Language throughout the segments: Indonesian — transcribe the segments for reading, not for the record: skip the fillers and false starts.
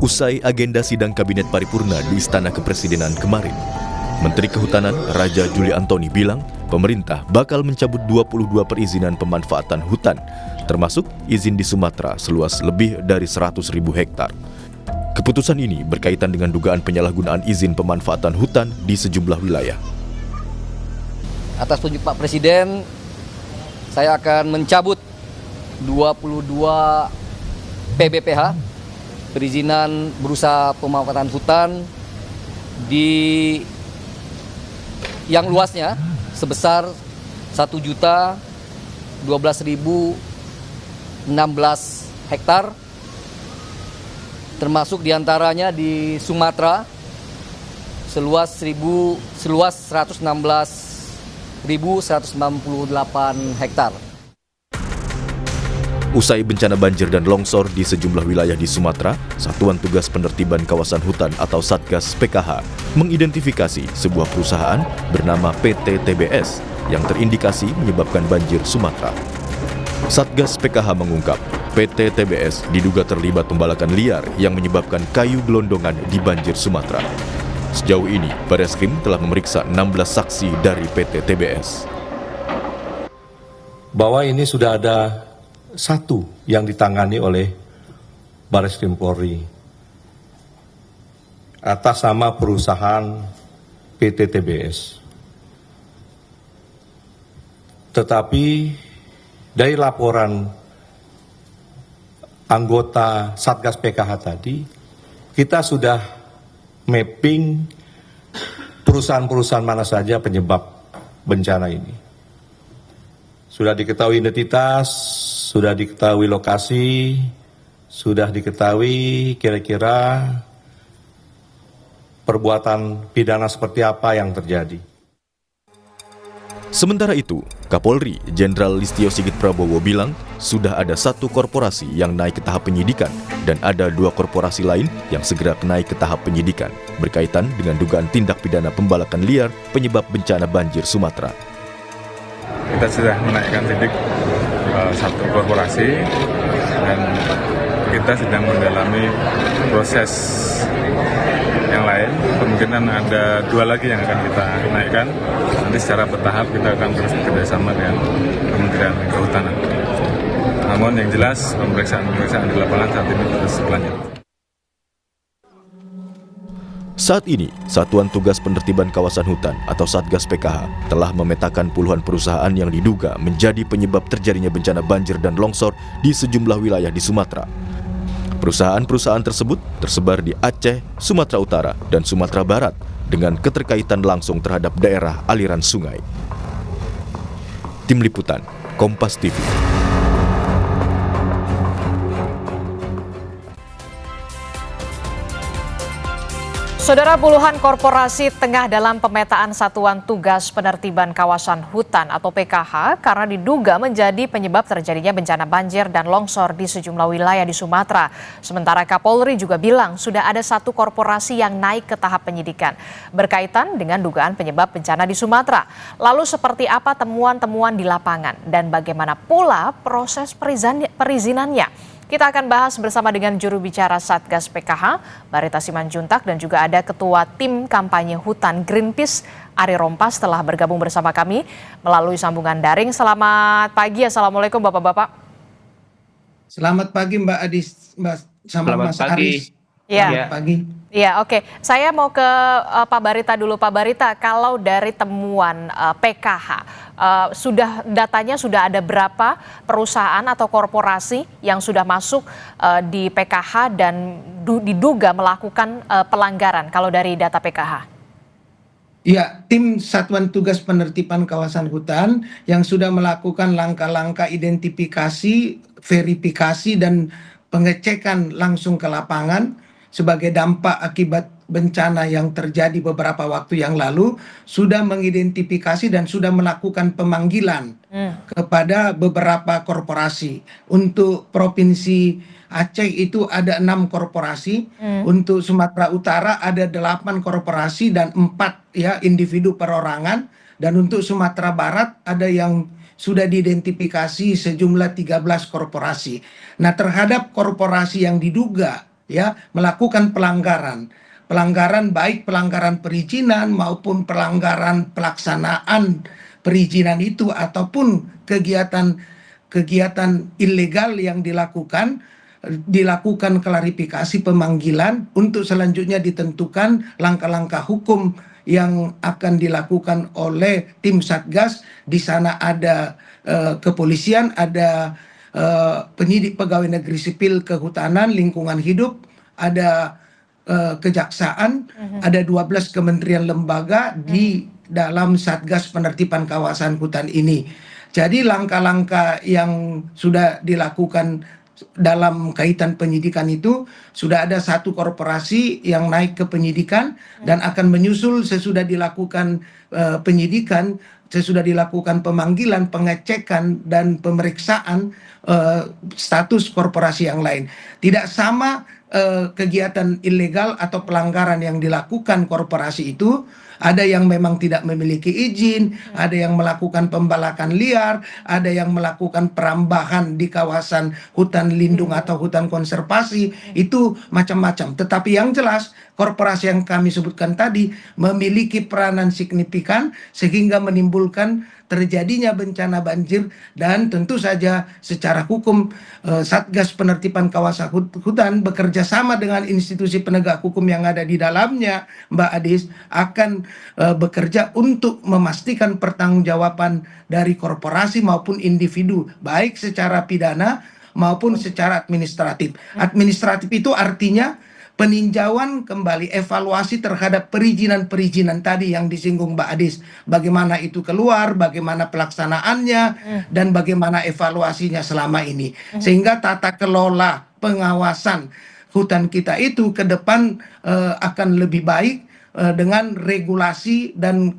Usai agenda sidang Kabinet Paripurna di Istana Kepresidenan kemarin, Menteri Kehutanan Raja Juli Antoni bilang pemerintah bakal mencabut 22 perizinan pemanfaatan hutan, termasuk izin di Sumatera seluas lebih dari 100.000 hektar. Keputusan ini berkaitan dengan dugaan penyalahgunaan izin pemanfaatan hutan di sejumlah wilayah. Atas petunjuk Pak Presiden, saya akan mencabut 22 PBPH, perizinan berusaha pemanfaatan hutan di yang luasnya sebesar 1.012.016 hektar, termasuk diantaranya di Sumatera seluas 116.198 hektar. Usai bencana banjir dan longsor di sejumlah wilayah di Sumatera, Satuan Tugas Penertiban Kawasan Hutan atau Satgas PKH mengidentifikasi sebuah perusahaan bernama PT TBS yang terindikasi menyebabkan banjir Sumatera. Satgas PKH mengungkap, PT TBS diduga terlibat pembalakan liar yang menyebabkan kayu gelondongan di banjir Sumatera. Sejauh ini, Bareskrim telah memeriksa 16 saksi dari PT TBS. Bahwa ini sudah ada satu yang ditangani oleh Bareskrim Polri atas nama perusahaan PT TBS. Tetapi dari laporan anggota Satgas PKH tadi, kita sudah mapping perusahaan-perusahaan mana saja penyebab bencana ini. Sudah diketahui identitas, sudah diketahui lokasi, sudah diketahui kira-kira perbuatan pidana seperti apa yang terjadi. Sementara itu, Kapolri Jenderal Listio Sigit Prabowo bilang sudah ada satu korporasi yang naik ke tahap penyidikan dan ada 2 korporasi lain yang segera naik ke tahap penyidikan berkaitan dengan dugaan tindak pidana pembalakan liar penyebab bencana banjir Sumatera. Kita sudah menaikkan sidik satu korporasi dan kita sedang mendalami proses yang lain. Kemungkinan ada 2 lagi yang akan kita naikkan. Nanti secara bertahap kita akan terus bekerjasama dengan Kementerian Kehutanan. Namun yang jelas pemeriksaan di lapangan saat ini terus berlanjut. Saat ini, Satuan Tugas Penertiban Kawasan Hutan atau Satgas PKH telah memetakan puluhan perusahaan yang diduga menjadi penyebab terjadinya bencana banjir dan longsor di sejumlah wilayah di Sumatera. Perusahaan-perusahaan tersebut tersebar di Aceh, Sumatera Utara, dan Sumatera Barat dengan keterkaitan langsung terhadap daerah aliran sungai. Tim Liputan, Kompas TV. Saudara, puluhan korporasi tengah dalam pemetaan Satuan Tugas Penertiban Kawasan Hutan atau PKH karena diduga menjadi penyebab terjadinya bencana banjir dan longsor di sejumlah wilayah di Sumatera. Sementara Kapolri juga bilang sudah ada satu korporasi yang naik ke tahap penyidikan berkaitan dengan dugaan penyebab bencana di Sumatera. Lalu seperti apa temuan-temuan di lapangan dan bagaimana pula proses perizinannya? Kita akan bahas bersama dengan juru bicara Satgas PKH, Barita Simanjuntak, dan juga ada Ketua Tim Kampanye Hutan Greenpeace, Ari Rompas, telah bergabung bersama kami melalui sambungan daring. Selamat pagi, Assalamualaikum Bapak-Bapak. Selamat pagi Mbak Adis, Mbak sama Mas Aris. Ya. Selamat pagi. Ya, oke. Saya mau ke Pak Barita dulu. Pak Barita, kalau dari temuan PKH, datanya sudah ada berapa perusahaan atau korporasi yang sudah masuk di PKH dan diduga melakukan pelanggaran kalau dari data PKH? Ya, tim Satuan Tugas Penertiban Kawasan Hutan yang sudah melakukan langkah-langkah identifikasi, verifikasi, dan pengecekan langsung ke lapangan sebagai dampak akibat bencana yang terjadi beberapa waktu yang lalu, sudah mengidentifikasi dan sudah melakukan pemanggilan kepada beberapa korporasi. Untuk Provinsi Aceh itu ada 6 korporasi, untuk Sumatera Utara ada 8 korporasi dan 4 ya individu perorangan, dan untuk Sumatera Barat ada yang sudah diidentifikasi sejumlah 13 korporasi. Nah, terhadap korporasi yang diduga ya melakukan pelanggaran. Pelanggaran baik pelanggaran perizinan maupun pelanggaran pelaksanaan perizinan itu ataupun kegiatan ilegal yang dilakukan klarifikasi pemanggilan untuk selanjutnya ditentukan langkah-langkah hukum yang akan dilakukan oleh tim Satgas. Di sana ada kepolisian, ada penyidik pegawai negeri sipil kehutanan, lingkungan hidup, ada kejaksaan, ada 12 kementerian lembaga di dalam Satgas Penertiban Kawasan Hutan ini. Jadi langkah-langkah yang sudah dilakukan dalam kaitan penyidikan itu, sudah ada satu korporasi yang naik ke penyidikan dan akan menyusul sesudah dilakukan penyidikan, sesudah dilakukan pemanggilan, pengecekan dan pemeriksaan status korporasi yang lain. Tidak sama kegiatan ilegal atau pelanggaran yang dilakukan korporasi itu. Ada yang memang tidak memiliki izin, ada yang melakukan pembalakan liar, ada yang melakukan perambahan di kawasan hutan lindung atau hutan konservasi, itu macam-macam. Tetapi yang jelas, korporasi yang kami sebutkan tadi memiliki peranan signifikan sehingga menimbulkan terjadinya bencana banjir, dan tentu saja secara hukum Satgas Penertiban Kawasan Hutan bekerja sama dengan institusi penegak hukum yang ada di dalamnya, Mbak Adis, akan bekerja untuk memastikan pertanggungjawaban dari korporasi maupun individu, baik secara pidana maupun secara administratif. Administratif itu artinya peninjauan kembali, evaluasi terhadap perizinan-perizinan tadi yang disinggung Mbak Adis. Bagaimana itu keluar, bagaimana pelaksanaannya, dan bagaimana evaluasinya selama ini. Sehingga tata kelola pengawasan hutan kita itu ke depan akan lebih baik dengan regulasi dan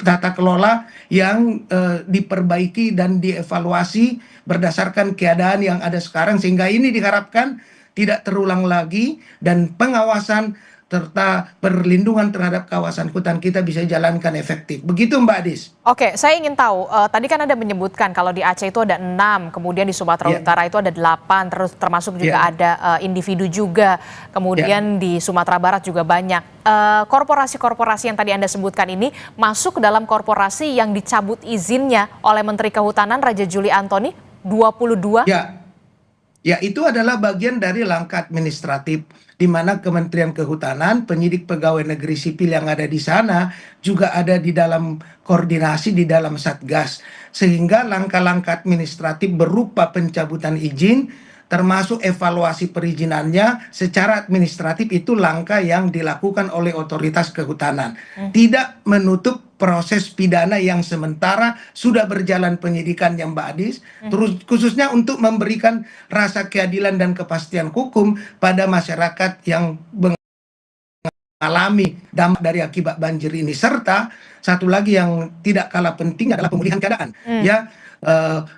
tata kelola yang diperbaiki dan dievaluasi berdasarkan keadaan yang ada sekarang, sehingga ini diharapkan tidak terulang lagi dan pengawasan serta perlindungan terhadap kawasan hutan kita bisa jalankan efektif. Begitu Mbak Adis. Oke, saya ingin tahu, tadi kan Anda menyebutkan kalau di Aceh itu ada 6, kemudian di Sumatera Utara itu ada 8, terus termasuk juga ada individu juga, kemudian di Sumatera Barat juga banyak. Korporasi-korporasi yang tadi Anda sebutkan ini masuk ke dalam korporasi yang dicabut izinnya oleh Menteri Kehutanan Raja Juli Antoni, 22? Ya, itu adalah bagian dari langkah administratif di mana Kementerian Kehutanan, penyidik pegawai negeri sipil yang ada di sana juga ada di dalam koordinasi di dalam Satgas. Sehingga langkah-langkah administratif berupa pencabutan izin termasuk evaluasi perizinannya secara administratif itu langkah yang dilakukan oleh otoritas kehutanan. Tidak menutup proses pidana yang sementara sudah berjalan penyidikan yang Mbak Adis, terus khususnya untuk memberikan rasa keadilan dan kepastian hukum pada masyarakat yang mengalami dampak dari akibat banjir ini. Serta satu lagi yang tidak kalah penting adalah pemulihan keadaan.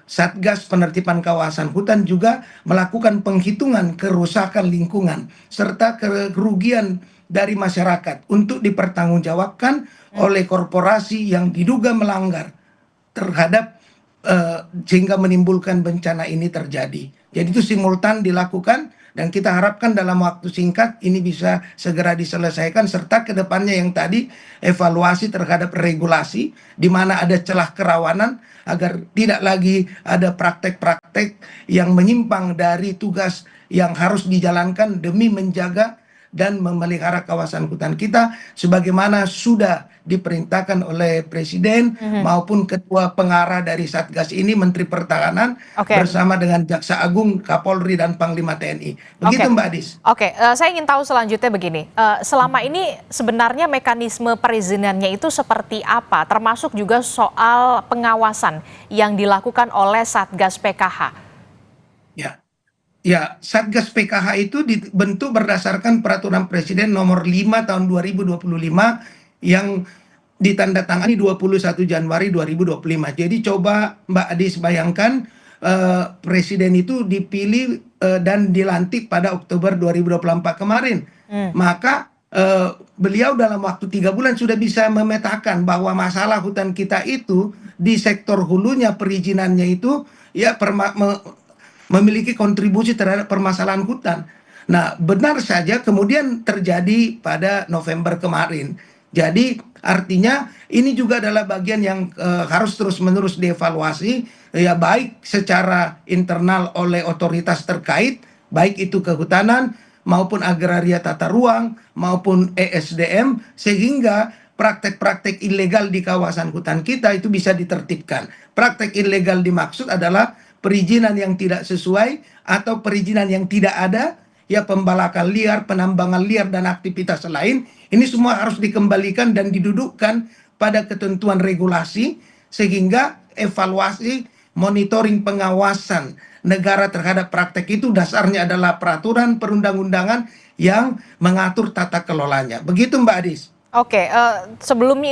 Satgas Penertiban Kawasan Hutan juga melakukan penghitungan kerusakan lingkungan serta kerugian dari masyarakat untuk dipertanggungjawabkan oleh korporasi yang diduga melanggar terhadap sehingga menimbulkan bencana ini terjadi. Jadi itu simultan dilakukan dan kita harapkan dalam waktu singkat ini bisa segera diselesaikan, serta kedepannya yang tadi evaluasi terhadap regulasi di mana ada celah kerawanan agar tidak lagi ada praktek-praktek yang menyimpang dari tugas yang harus dijalankan demi menjaga dan memelihara kawasan hutan kita sebagaimana sudah diperintahkan oleh Presiden maupun Ketua Pengarah dari Satgas ini, Menteri Pertahanan bersama dengan Jaksa Agung, Kapolri, dan Panglima TNI. Begitu Mbak Adis. Saya ingin tahu selanjutnya begini, selama ini sebenarnya mekanisme perizinannya itu seperti apa, termasuk juga soal pengawasan yang dilakukan oleh Satgas PKH? Ya, Satgas PKH itu dibentuk berdasarkan Peraturan Presiden nomor 5 tahun 2025 yang ditandatangani 21 Januari 2025. Jadi coba Mbak Adis bayangkan Presiden itu dipilih dan dilantik pada Oktober 2024 kemarin. Maka beliau dalam waktu 3 bulan sudah bisa memetakan bahwa masalah hutan kita itu di sektor hulunya perizinannya itu ya memiliki kontribusi terhadap permasalahan hutan. Nah, benar saja kemudian terjadi pada November kemarin. Jadi artinya ini juga adalah bagian yang harus terus-menerus dievaluasi, ya baik secara internal oleh otoritas terkait, baik itu kehutanan maupun agraria tata ruang maupun ESDM, sehingga praktek-praktek ilegal di kawasan hutan kita itu bisa ditertibkan. Praktek ilegal dimaksud adalah perizinan yang tidak sesuai atau perizinan yang tidak ada, ya pembalakan liar, penambangan liar, dan aktivitas lain. Ini semua harus dikembalikan dan didudukkan pada ketentuan regulasi, sehingga evaluasi, monitoring, pengawasan negara terhadap praktek itu dasarnya adalah peraturan perundang-undangan yang mengatur tata kelolanya. Begitu Mbak Adis. Oke, sebelum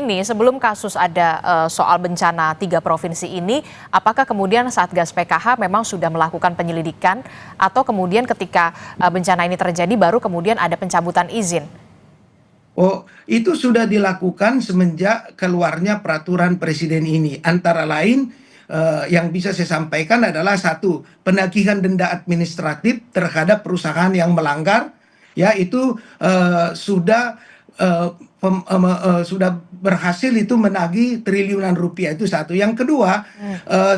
kasus ada soal bencana 3 provinsi ini, apakah kemudian Satgas PKH memang sudah melakukan penyelidikan atau kemudian ketika bencana ini terjadi baru kemudian ada pencabutan izin? Oh, itu sudah dilakukan semenjak keluarnya peraturan presiden ini. Antara lain yang bisa saya sampaikan adalah satu, penagihan denda administratif terhadap perusahaan yang melanggar, ya itu sudah berhasil itu menagih triliunan rupiah, itu satu. Yang kedua,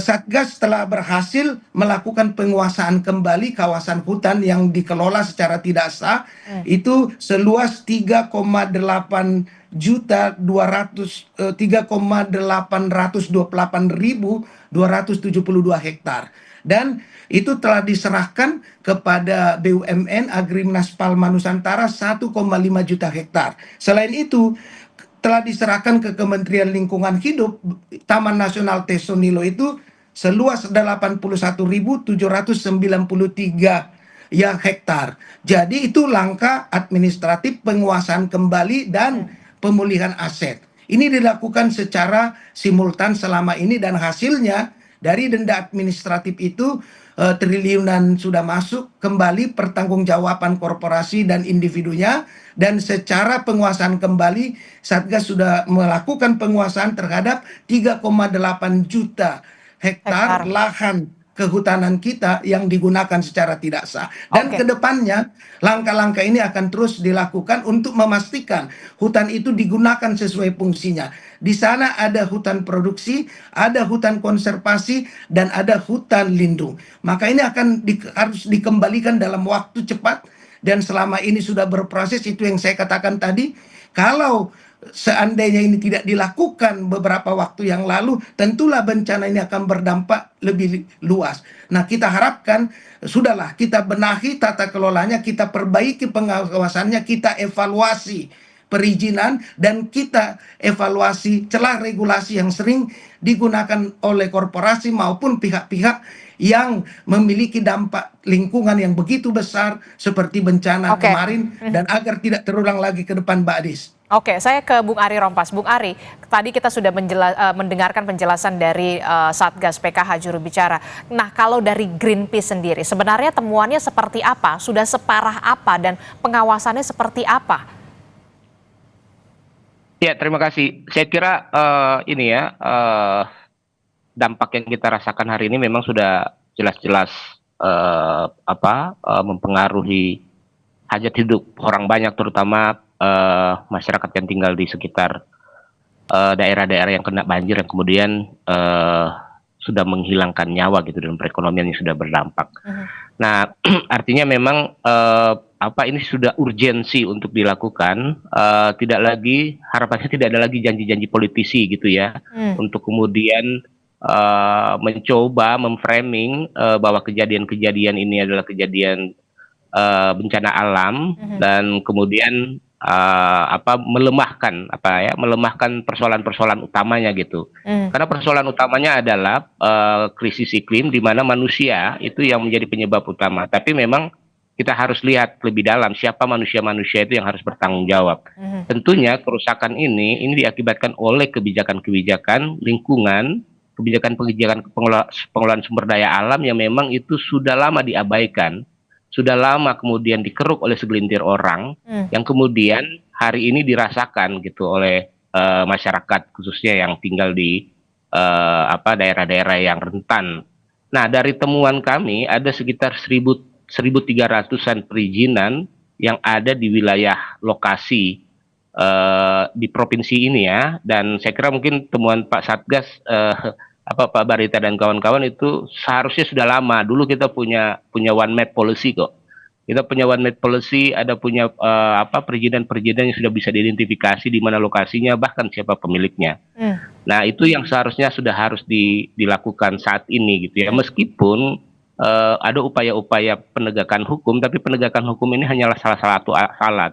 Satgas telah berhasil melakukan penguasaan kembali kawasan hutan yang dikelola secara tidak sah, itu seluas 3,828.272 hektar. Dan itu telah diserahkan kepada BUMN Agriminas Palma Nusantara 1,5 juta hektar. Selain itu, telah diserahkan ke Kementerian Lingkungan Hidup Taman Nasional Tesonilo itu seluas 81.793 ya hektar. Jadi itu langkah administratif penguasaan kembali dan pemulihan aset. Ini dilakukan secara simultan selama ini, dan hasilnya dari denda administratif itu triliunan sudah masuk kembali pertanggungjawaban korporasi dan individunya, dan secara penguasaan kembali Satgas sudah melakukan penguasaan terhadap 3,8 juta hektar lahan kehutanan kita yang digunakan secara tidak sah. Dan kedepannya langkah-langkah ini akan terus dilakukan untuk memastikan hutan itu digunakan sesuai fungsinya. Di sana ada hutan produksi, ada hutan konservasi, dan ada hutan lindung. Maka ini akan harus dikembalikan dalam waktu cepat, dan selama ini sudah berproses. Itu yang saya katakan tadi, kalau seandainya ini tidak dilakukan beberapa waktu yang lalu, tentulah bencana ini akan berdampak lebih luas. Nah, kita harapkan sudahlah kita benahi tata kelolanya, kita perbaiki pengawasannya, kita evaluasi perizinan, dan kita evaluasi celah regulasi yang sering digunakan oleh korporasi maupun pihak-pihak yang memiliki dampak lingkungan yang begitu besar seperti bencana kemarin, dan agar tidak terulang lagi ke depan, Mbak Adis. Oke, saya ke Bung Ari Rompas. Bung Ari, tadi kita sudah mendengarkan penjelasan dari Satgas PKH juru bicara. Nah, kalau dari Greenpeace sendiri, sebenarnya temuannya seperti apa? Sudah separah apa dan pengawasannya seperti apa? Ya, terima kasih. Saya kira dampak yang kita rasakan hari ini memang sudah jelas-jelas mempengaruhi hajat hidup orang banyak, terutama masyarakat yang tinggal di sekitar daerah-daerah yang kena banjir, yang kemudian sudah menghilangkan nyawa gitu, dan perekonomian yang sudah berdampak. Nah, artinya memang ini sudah urgensi untuk dilakukan. Harapannya tidak ada lagi janji-janji politisi gitu ya, untuk kemudian mencoba memframing bahwa kejadian-kejadian ini adalah kejadian bencana alam, dan kemudian melemahkan persoalan-persoalan utamanya gitu. Karena persoalan utamanya adalah krisis iklim, di mana manusia itu yang menjadi penyebab utama. Tapi memang kita harus lihat lebih dalam siapa manusia-manusia itu yang harus bertanggung jawab. Tentunya kerusakan ini diakibatkan oleh kebijakan-kebijakan lingkungan, kebijakan-kebijakan pengelolaan sumber daya alam yang memang itu sudah lama diabaikan, sudah lama kemudian dikeruk oleh segelintir orang, yang kemudian hari ini dirasakan gitu oleh masyarakat, khususnya yang tinggal di daerah-daerah yang rentan. Nah, dari temuan kami ada sekitar 1.300-an perizinan yang ada di wilayah lokasi di provinsi ini ya. Dan saya kira mungkin temuan Pak Satgas Pak Barita dan kawan-kawan itu seharusnya sudah lama. Dulu kita punya one map policy kok. Kita punya one map policy, ada punya perizinan-perizinan yang sudah bisa diidentifikasi di mana lokasinya, bahkan siapa pemiliknya. Nah, itu yang seharusnya sudah harus dilakukan saat ini gitu ya. Meskipun ada upaya-upaya penegakan hukum, tapi penegakan hukum ini hanyalah salah satu alat.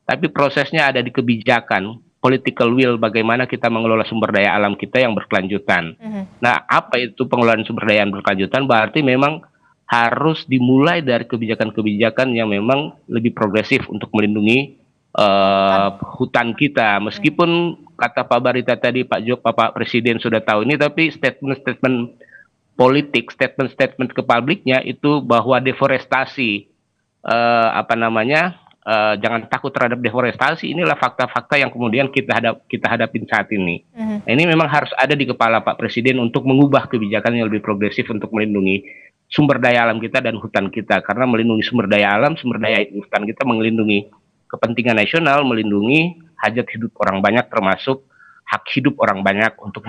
Tapi prosesnya ada di kebijakan, political will, bagaimana kita mengelola sumber daya alam kita yang berkelanjutan. Nah, apa itu pengelolaan sumber daya yang berkelanjutan? Berarti memang harus dimulai dari kebijakan-kebijakan yang memang lebih progresif untuk melindungi hutan kita. Meskipun kata Pak Barita tadi, Pak Presiden sudah tahu ini, tapi statement-statement politik, statement-statement ke publiknya itu bahwa deforestasi, jangan takut terhadap deforestasi. Inilah fakta-fakta yang kemudian kita hadapin saat ini. Nah, ini memang harus ada di kepala Pak Presiden untuk mengubah kebijakan yang lebih progresif untuk melindungi sumber daya alam kita dan hutan kita. Karena melindungi sumber daya alam, sumber daya hutan kita melindungi kepentingan nasional, melindungi hajat hidup orang banyak, termasuk hak hidup orang banyak untuk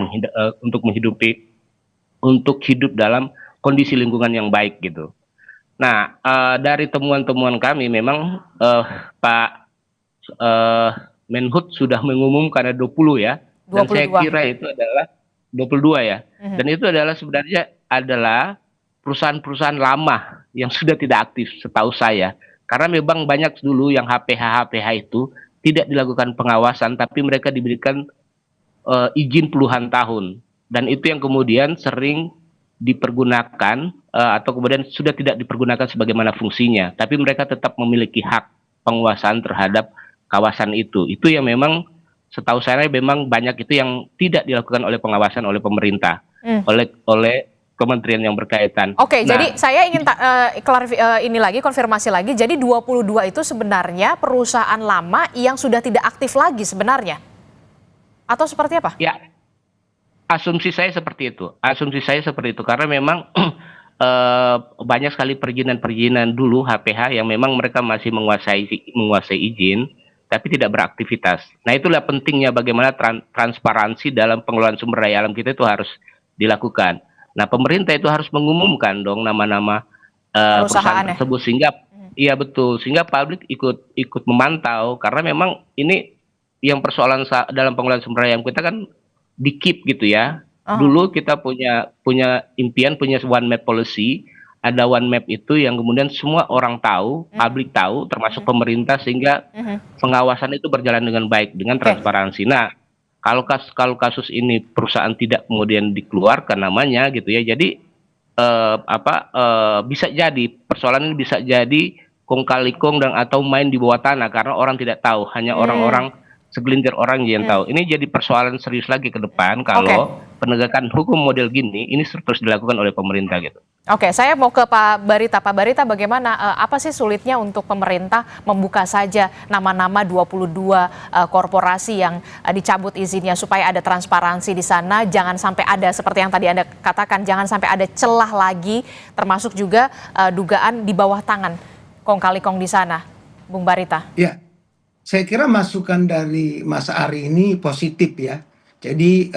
hidup dalam kondisi lingkungan yang baik gitu. Nah, dari temuan-temuan kami memang Pak Menhub sudah mengumumkan ada 20 ya. 22. Dan saya kira itu adalah 22 ya. Dan itu adalah sebenarnya adalah perusahaan-perusahaan lama yang sudah tidak aktif setahu saya. Karena memang banyak dulu yang HPH itu tidak dilakukan pengawasan, tapi mereka diberikan izin puluhan tahun. Dan itu yang kemudian sering dipergunakan atau kemudian sudah tidak dipergunakan sebagaimana fungsinya. Tapi mereka tetap memiliki hak penguasaan terhadap kawasan itu. Itu yang memang setahu saya memang banyak itu yang tidak dilakukan oleh pengawasan oleh pemerintah, oleh kementerian yang berkaitan. Oke, jadi saya ingin konfirmasi lagi. Jadi 22 itu sebenarnya perusahaan lama yang sudah tidak aktif lagi sebenarnya? Atau seperti apa? Ya, asumsi saya seperti itu. Karena memang banyak sekali perizinan-perizinan dulu HPH yang memang mereka masih menguasai izin, tapi tidak beraktivitas. Nah, itulah pentingnya bagaimana transparansi dalam pengelolaan sumber daya alam kita itu harus dilakukan. Nah, pemerintah itu harus mengumumkan dong nama-nama perusahaan tersebut sehingga iya betul, sehingga publik ikut memantau, karena memang ini yang persoalan dalam pengelolaan sumber daya alam kita kan di-keep gitu ya. Dulu kita punya impian, punya one map policy, ada one map itu yang kemudian semua orang tahu, publik tahu, termasuk pemerintah, sehingga pengawasan itu berjalan dengan baik, dengan transparansi. Nah, kalau kasus ini perusahaan tidak kemudian dikeluarkan namanya gitu ya, jadi bisa jadi persoalan ini bisa jadi kong kali kong dan atau main di bawah tanah karena orang tidak tahu, hanya orang-orang segelintir orang yang tahu. Ini jadi persoalan serius lagi ke depan kalau penegakan hukum model gini ini terus dilakukan oleh pemerintah gitu. Oke, saya mau ke Pak Barita. Pak Barita, bagaimana, apa sih sulitnya untuk pemerintah membuka saja nama-nama 22 korporasi yang dicabut izinnya supaya ada transparansi di sana, jangan sampai ada seperti yang tadi Anda katakan, jangan sampai ada celah lagi, termasuk juga dugaan di bawah tangan kong kali kong di sana, Bung Barita. Ya, saya kira masukan dari Mas Ari ini positif ya. Jadi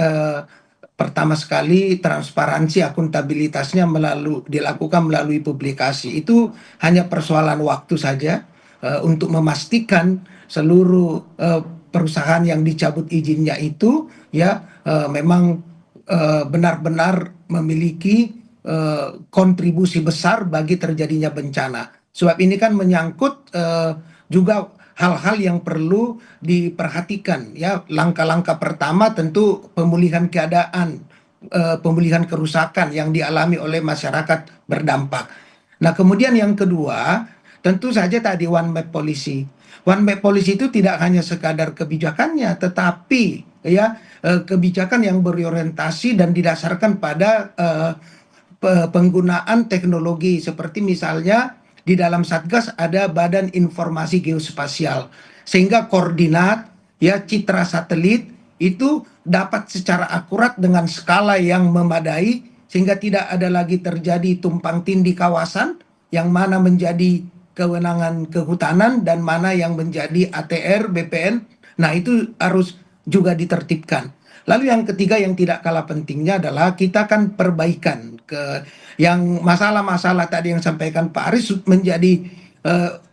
pertama sekali transparansi akuntabilitasnya dilakukan melalui publikasi. Itu hanya persoalan waktu saja untuk memastikan seluruh perusahaan yang dicabut izinnya itu ya memang benar-benar memiliki kontribusi besar bagi terjadinya bencana. Sebab ini kan menyangkut juga hal-hal yang perlu diperhatikan ya. Langkah-langkah pertama tentu pemulihan keadaan, pemulihan kerusakan yang dialami oleh masyarakat berdampak. Nah, kemudian yang kedua tentu saja tadi one map policy. One map policy itu tidak hanya sekadar kebijakannya, tetapi ya kebijakan yang berorientasi dan didasarkan pada penggunaan teknologi, seperti misalnya di dalam Satgas ada Badan Informasi Geospasial, sehingga koordinat ya citra satelit itu dapat secara akurat dengan skala yang memadai, sehingga tidak ada lagi terjadi tumpang tindih kawasan yang mana menjadi kewenangan kehutanan dan mana yang menjadi ATR, BPN. Nah, itu harus juga ditertibkan. Lalu yang ketiga yang tidak kalah pentingnya adalah kita kan perbaikan ke yang masalah-masalah tadi yang sampaikan Pak Aris menjadi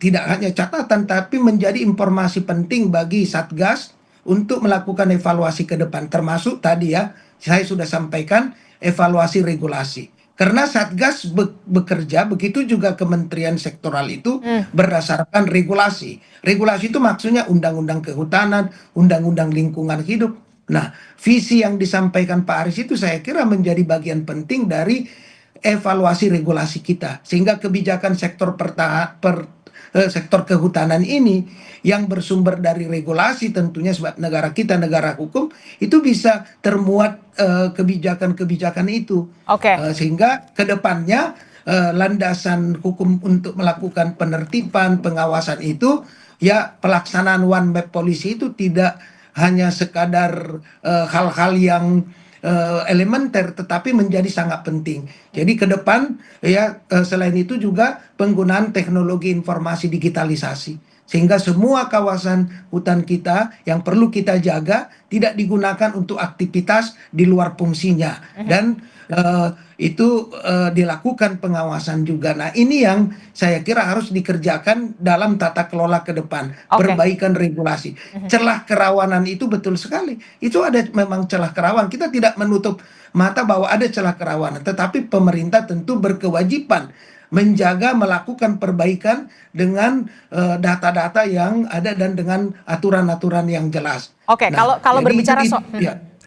tidak hanya catatan tapi menjadi informasi penting bagi Satgas untuk melakukan evaluasi ke depan, termasuk tadi ya saya sudah sampaikan evaluasi regulasi. Karena Satgas bekerja, begitu juga kementerian sektoral itu berdasarkan regulasi. Regulasi itu maksudnya undang-undang kehutanan, undang-undang lingkungan hidup. Nah, visi yang disampaikan Pak Aris itu saya kira menjadi bagian penting dari evaluasi regulasi kita. Sehingga kebijakan sektor kehutanan ini yang bersumber dari regulasi tentunya sebab negara kita negara hukum itu bisa termuat kebijakan-kebijakan itu. Oke. Sehingga kedepannya landasan hukum untuk melakukan penertiban pengawasan itu ya pelaksanaan one map policy itu tidak hanya sekadar hal-hal yang elementer tetapi menjadi sangat penting. Jadi ke depan ya selain itu juga penggunaan teknologi informasi digitalisasi sehingga semua kawasan hutan kita yang perlu kita jaga tidak digunakan untuk aktivitas di luar fungsinya dan itu dilakukan pengawasan juga. Nah, ini yang saya kira harus dikerjakan dalam tata kelola ke depan, perbaikan regulasi. Celah kerawanan itu betul sekali. Itu ada memang celah kerawanan. Kita tidak menutup mata bahwa ada celah kerawanan, tetapi pemerintah tentu berkewajiban menjaga melakukan perbaikan dengan data-data yang ada dan dengan aturan-aturan yang jelas. Oke, Nah, kalau jadi berbicara itu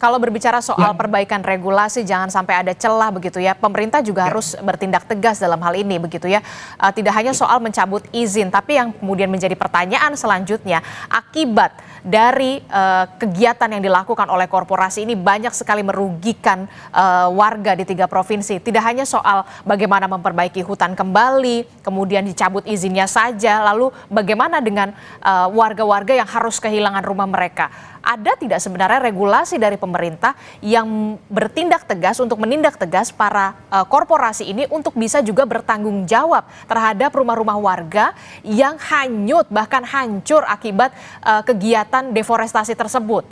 kalau berbicara soal perbaikan regulasi, jangan sampai ada celah begitu ya. Pemerintah juga harus bertindak tegas dalam hal ini begitu ya. Tidak hanya soal mencabut izin, tapi yang kemudian menjadi pertanyaan selanjutnya, akibat dari kegiatan yang dilakukan oleh korporasi ini banyak sekali merugikan warga di 3 provinsi. Tidak hanya soal bagaimana memperbaiki hutan kembali, kemudian dicabut izinnya saja, lalu bagaimana dengan warga-warga yang harus kehilangan rumah mereka. Ada tidak sebenarnya regulasi dari pemerintah yang bertindak tegas untuk menindak tegas para korporasi ini untuk bisa juga bertanggung jawab terhadap rumah-rumah warga yang hanyut bahkan hancur akibat kegiatan deforestasi tersebut?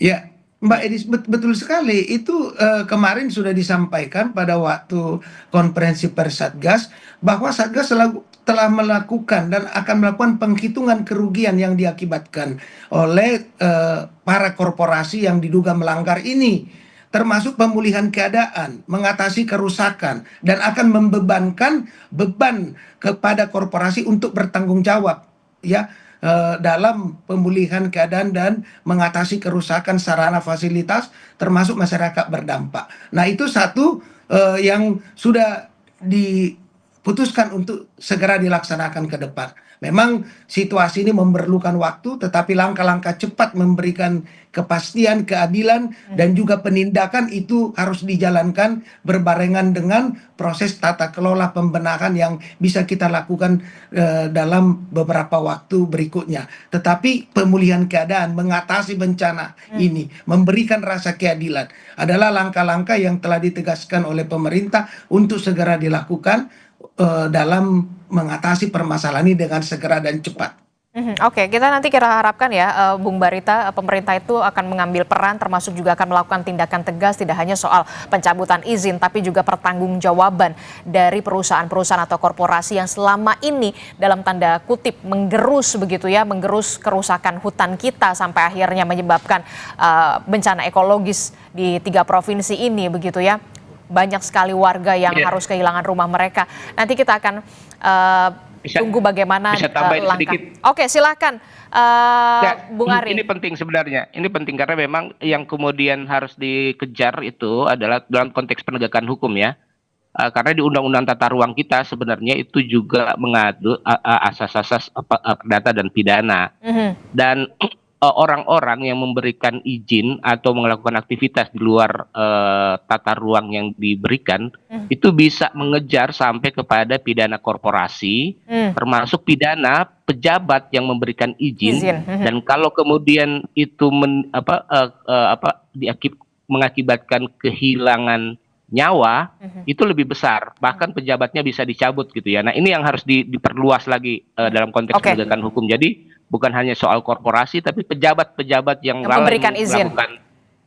Ya, Mbak Edis, betul sekali. Itu kemarin sudah disampaikan pada waktu konferensi pers Satgas bahwa Satgas telah melakukan dan akan melakukan penghitungan kerugian yang diakibatkan oleh para korporasi yang diduga melanggar ini, termasuk pemulihan keadaan, mengatasi kerusakan, dan akan membebankan beban kepada korporasi untuk bertanggung jawab, ya. Dalam pemulihan keadaan dan mengatasi kerusakan sarana fasilitas termasuk masyarakat berdampak. Nah, itu satu yang sudah diputuskan untuk segera dilaksanakan ke depan. Memang situasi ini memerlukan waktu, tetapi langkah-langkah cepat memberikan kepastian, keadilan, dan juga penindakan itu harus dijalankan berbarengan dengan proses tata kelola pembenahan yang bisa kita lakukan dalam beberapa waktu berikutnya. Tetapi pemulihan keadaan, mengatasi bencana ini, memberikan rasa keadilan adalah langkah-langkah yang telah ditegaskan oleh pemerintah untuk segera dilakukan dalam mengatasi permasalahan ini dengan segera dan cepat. Oke, kita nanti kira harapkan ya, Bung Barita, pemerintah itu akan mengambil peran termasuk juga akan melakukan tindakan tegas tidak hanya soal pencabutan izin tapi juga pertanggungjawaban dari perusahaan-perusahaan atau korporasi yang selama ini dalam tanda kutip menggerus begitu ya, menggerus kerusakan hutan kita sampai akhirnya menyebabkan bencana ekologis di 3 provinsi ini begitu ya. Banyak sekali warga yang harus kehilangan rumah mereka. Nanti kita akan tunggu bagaimana langkah. Sedikit. Oke, silakan Bung Ari. Ini penting sebenarnya. Ini penting karena memang yang kemudian harus dikejar itu adalah dalam konteks penegakan hukum ya. Karena di Undang-Undang Tata Ruang kita sebenarnya itu juga mengatur asas-asas perdata dan pidana. Dan orang-orang yang memberikan izin atau melakukan aktivitas di luar tata ruang yang diberikan itu bisa mengejar sampai kepada pidana korporasi, termasuk pidana pejabat yang memberikan izin. Dan kalau kemudian itu mengakibatkan kehilangan nyawa itu lebih besar, bahkan pejabatnya bisa dicabut gitu ya. Nah ini yang harus diperluas lagi dalam konteks penegakan hukum. Jadi bukan hanya soal korporasi, tapi pejabat-pejabat yang memberikan izin, melakukan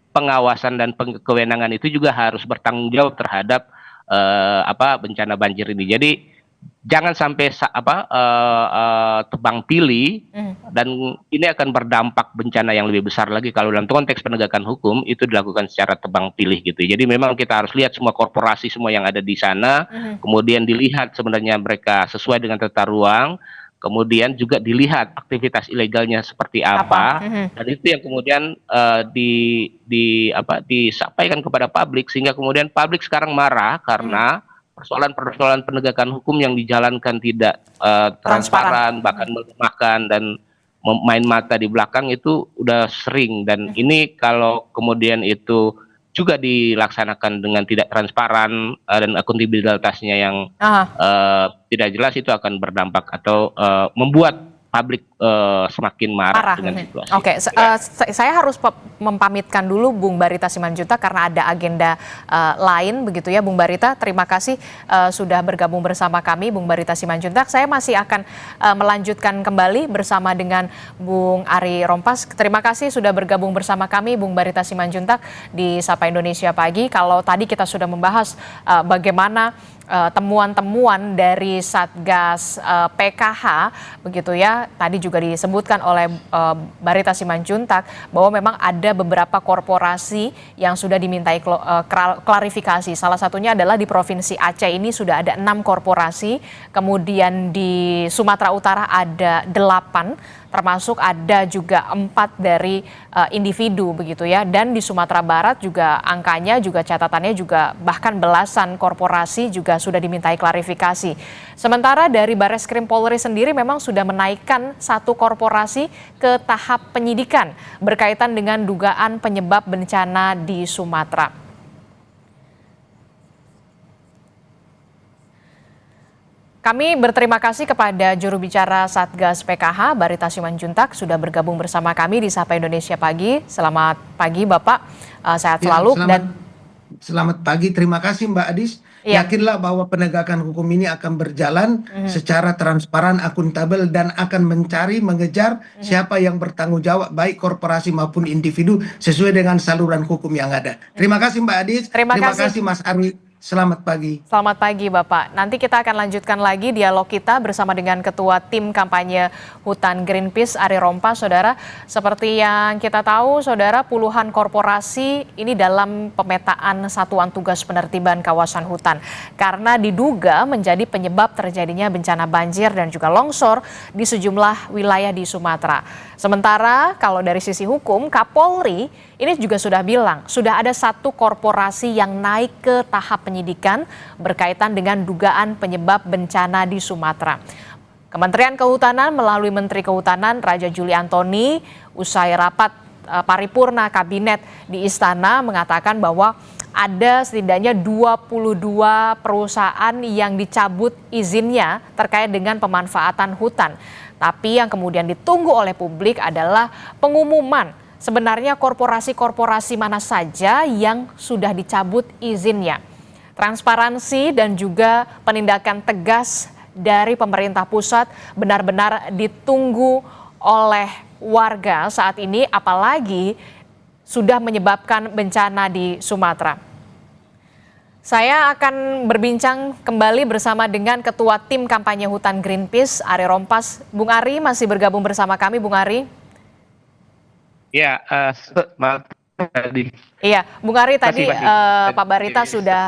pengawasan dan kewenangan itu juga harus bertanggung jawab terhadap bencana banjir ini. Jadi jangan sampai tebang pilih, dan ini akan berdampak bencana yang lebih besar lagi kalau dalam konteks penegakan hukum itu dilakukan secara tebang pilih gitu. Jadi memang kita harus lihat semua korporasi semua yang ada di sana, kemudian dilihat sebenarnya mereka sesuai dengan tata ruang, kemudian juga dilihat aktivitas ilegalnya seperti apa, dan itu yang kemudian disampaikan kepada publik, sehingga kemudian publik sekarang marah karena persoalan-persoalan penegakan hukum yang dijalankan tidak transparan, bahkan melemahkan dan main mata di belakang itu udah sering. Dan ini kalau kemudian itu juga dilaksanakan dengan tidak transparan dan akuntabilitasnya yang tidak jelas, itu akan berdampak atau membuat publik semakin marah dengan situasi. Oke, saya harus mempamitkan dulu Bung Barita Simanjuntak karena ada agenda lain begitu ya Bung Barita. Terima kasih sudah bergabung bersama kami Bung Barita Simanjuntak. Saya masih akan melanjutkan kembali bersama dengan Bung Ari Rompas. Terima kasih sudah bergabung bersama kami Bung Barita Simanjuntak di Sapa Indonesia Pagi. Kalau tadi kita sudah membahas bagaimana temuan-temuan dari Satgas PKH begitu ya, tadi juga disebutkan oleh Barita Simanjuntak bahwa memang ada beberapa korporasi yang sudah dimintai klarifikasi. Salah satunya adalah di Provinsi Aceh ini sudah ada 6 korporasi, kemudian di Sumatera Utara ada 8, termasuk ada juga 4 dari individu begitu ya, dan di Sumatera Barat juga angkanya juga catatannya juga bahkan belasan korporasi juga sudah dimintai klarifikasi. Sementara dari Bareskrim Polri sendiri memang sudah menaikkan 1 korporasi ke tahap penyidikan berkaitan dengan dugaan penyebab bencana di Sumatera. Kami berterima kasih kepada juru bicara Satgas PKH, Barita Simanjuntak, sudah bergabung bersama kami di Sapa Indonesia Pagi. Selamat pagi Bapak, sehat selalu. Selamat pagi, terima kasih Mbak Adis. Yakinlah bahwa penegakan hukum ini akan berjalan secara transparan, akuntabel, dan akan mencari, mengejar siapa yang bertanggung jawab, baik korporasi maupun individu, sesuai dengan saluran hukum yang ada. Terima kasih Mbak Adis, terima kasih Mas Ari. Selamat pagi. Selamat pagi Bapak. Nanti kita akan lanjutkan lagi dialog kita bersama dengan Ketua Tim Kampanye Hutan Greenpeace Ari Rompas. Saudara, seperti yang kita tahu saudara, puluhan korporasi ini dalam pemetaan Satuan Tugas Penertiban Kawasan Hutan karena diduga menjadi penyebab terjadinya bencana banjir dan juga longsor di sejumlah wilayah di Sumatera. Sementara kalau dari sisi hukum, Kapolri ini juga sudah bilang sudah ada 1 korporasi yang naik ke tahap penyidikan berkaitan dengan dugaan penyebab bencana di Sumatera. Kementerian Kehutanan melalui Menteri Kehutanan Raja Juli Antoni usai rapat paripurna kabinet di Istana mengatakan bahwa ada setidaknya 22 perusahaan yang dicabut izinnya terkait dengan pemanfaatan hutan. Tapi yang kemudian ditunggu oleh publik adalah pengumuman sebenarnya korporasi-korporasi mana saja yang sudah dicabut izinnya. Transparansi dan juga penindakan tegas dari pemerintah pusat benar-benar ditunggu oleh warga saat ini, apalagi sudah menyebabkan bencana di Sumatera. Saya akan berbincang kembali bersama dengan Ketua Tim Kampanye Hutan Greenpeace, Ari Rompas. Bung Ari masih bergabung bersama kami, Bung Ari. Ya, maaf tadi. Iya, Bung Ari tadi Pak Barita sudah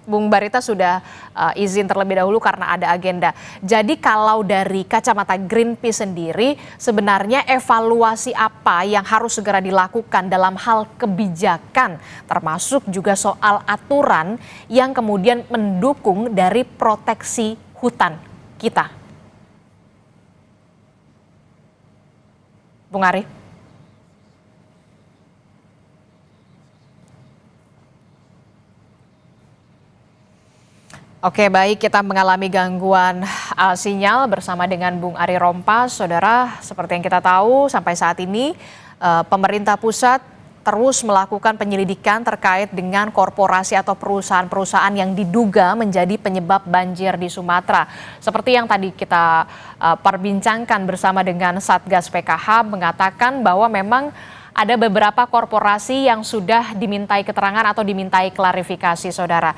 Bung Barita sudah izin terlebih dahulu karena ada agenda. Jadi kalau dari kacamata Greenpeace sendiri, sebenarnya evaluasi apa yang harus segera dilakukan dalam hal kebijakan, termasuk juga soal aturan yang kemudian mendukung dari proteksi hutan kita? Bung Ari. Oke, baik, kita mengalami gangguan sinyal bersama dengan Bung Ari Rompas. Saudara, seperti yang kita tahu sampai saat ini pemerintah pusat terus melakukan penyelidikan terkait dengan korporasi atau perusahaan-perusahaan yang diduga menjadi penyebab banjir di Sumatera. Seperti yang tadi kita perbincangkan bersama dengan Satgas PKH mengatakan bahwa memang ada beberapa korporasi yang sudah dimintai keterangan atau dimintai klarifikasi, saudara.